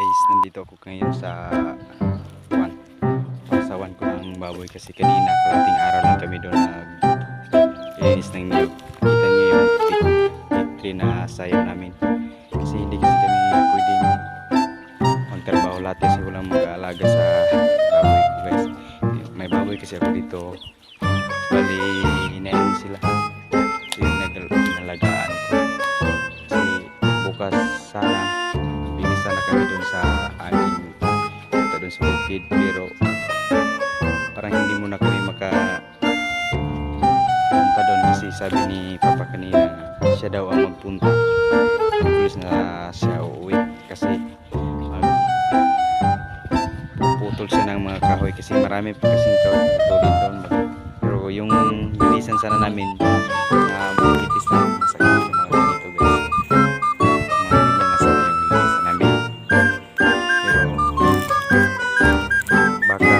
Guys, nandito ako ngayon sa kwan. Pasawan ko ng baboy kasi kanina kalating araw lang kami doon naglinis ng niyog. Kita niyo yung victory na sayo namin. Kasi hindi kasi kami pwedeng magtrabaho lahat kasi walang mag-aalaga sa baboy ko guys. May baboy kasi ako dito. Bali, inayin sila. Ito yung nalagaan ko. Kasi bukas sana bilisan na kami dun sa aming punta dun sa bukid, pero parang hindi muna kami punta dun kasi sabi ni Papa kanina siya daw ang magpunta. Pulis na siya uuwi kasi putol siya ng mga kahoy kasi marami pa kasing kahoy putulin doon. Pero yung bilisan sana namin na manipis na masakit yung mga ganito guys.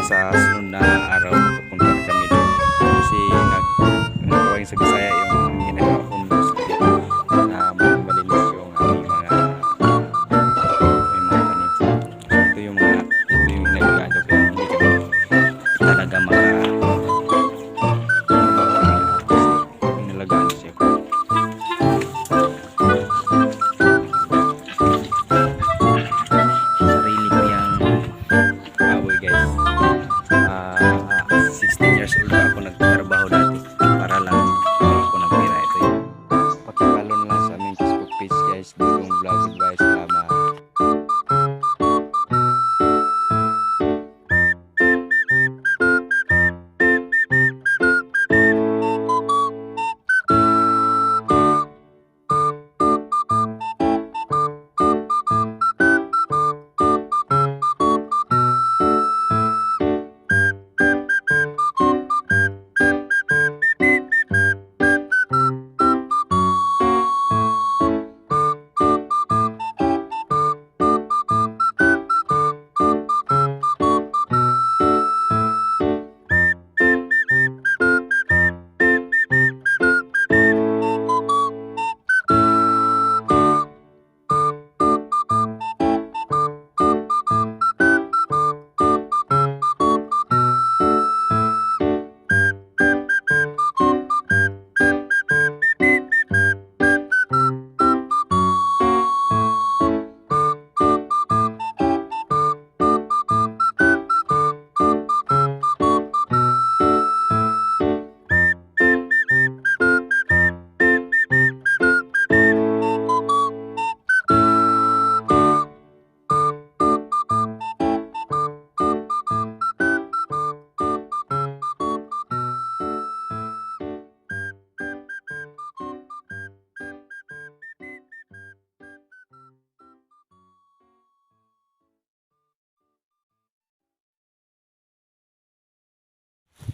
Sa sunod na araw pupunta na kami doon kasi nagawin sa Bisaya yung ginagawa kong gusto na malinis yung aming mga tanim. Ito yung ginagawa ko pero hindi kami talaga yung nilagaan siya. Sarili ko yung baboy guys. 16 years old ako nagtatrabaho dati para lang ako ng pera. Ito yun. Pakipalo na lang sa aming Facebook page guys. Dugong Vlog Advice. Salamat.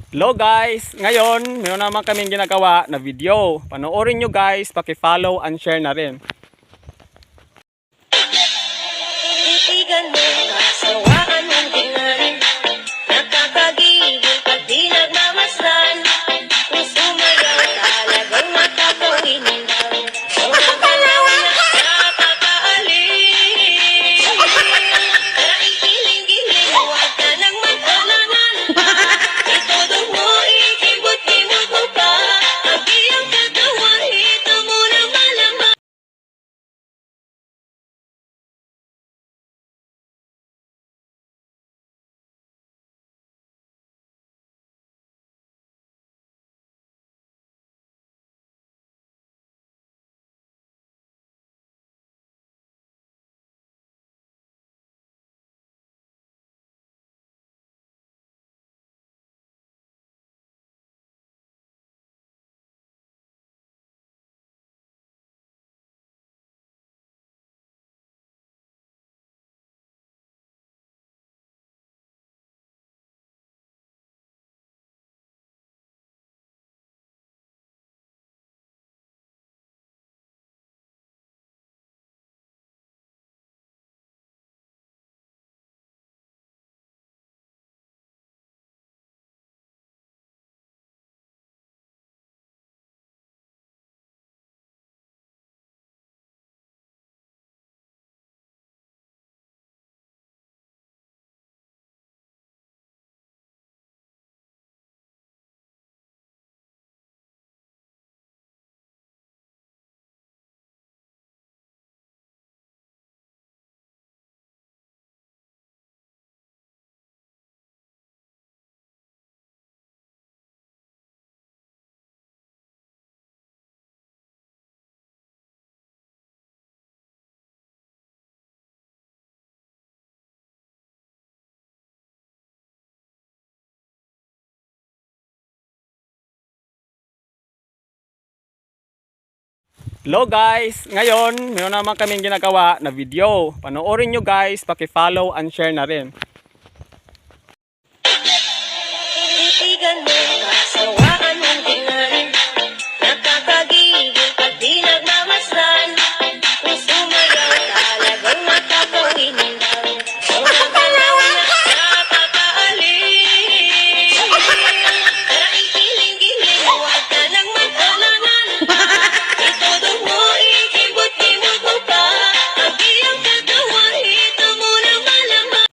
Hello guys! Ngayon, meron naman kaming ginagawa na video. Panoorin nyo guys, paki-follow and share na rin. Titigan mo, kasawaan mong tingnan. Nakakagigil pag di nagmamasdan. Kung sumayaw, talagang makakawin lang. Mga galaw na nakakaalis. Kaya ikiling-giling, huwag ka nang maghalangan. Itodo mo, ikibot-ibot mo pa. Ang iyong katawan, hito mo na malaman. Hello guys! Ngayon, meron naman kaming ginagawa na video. Panoorin nyo guys, paki-follow and share na rin. Titigan mo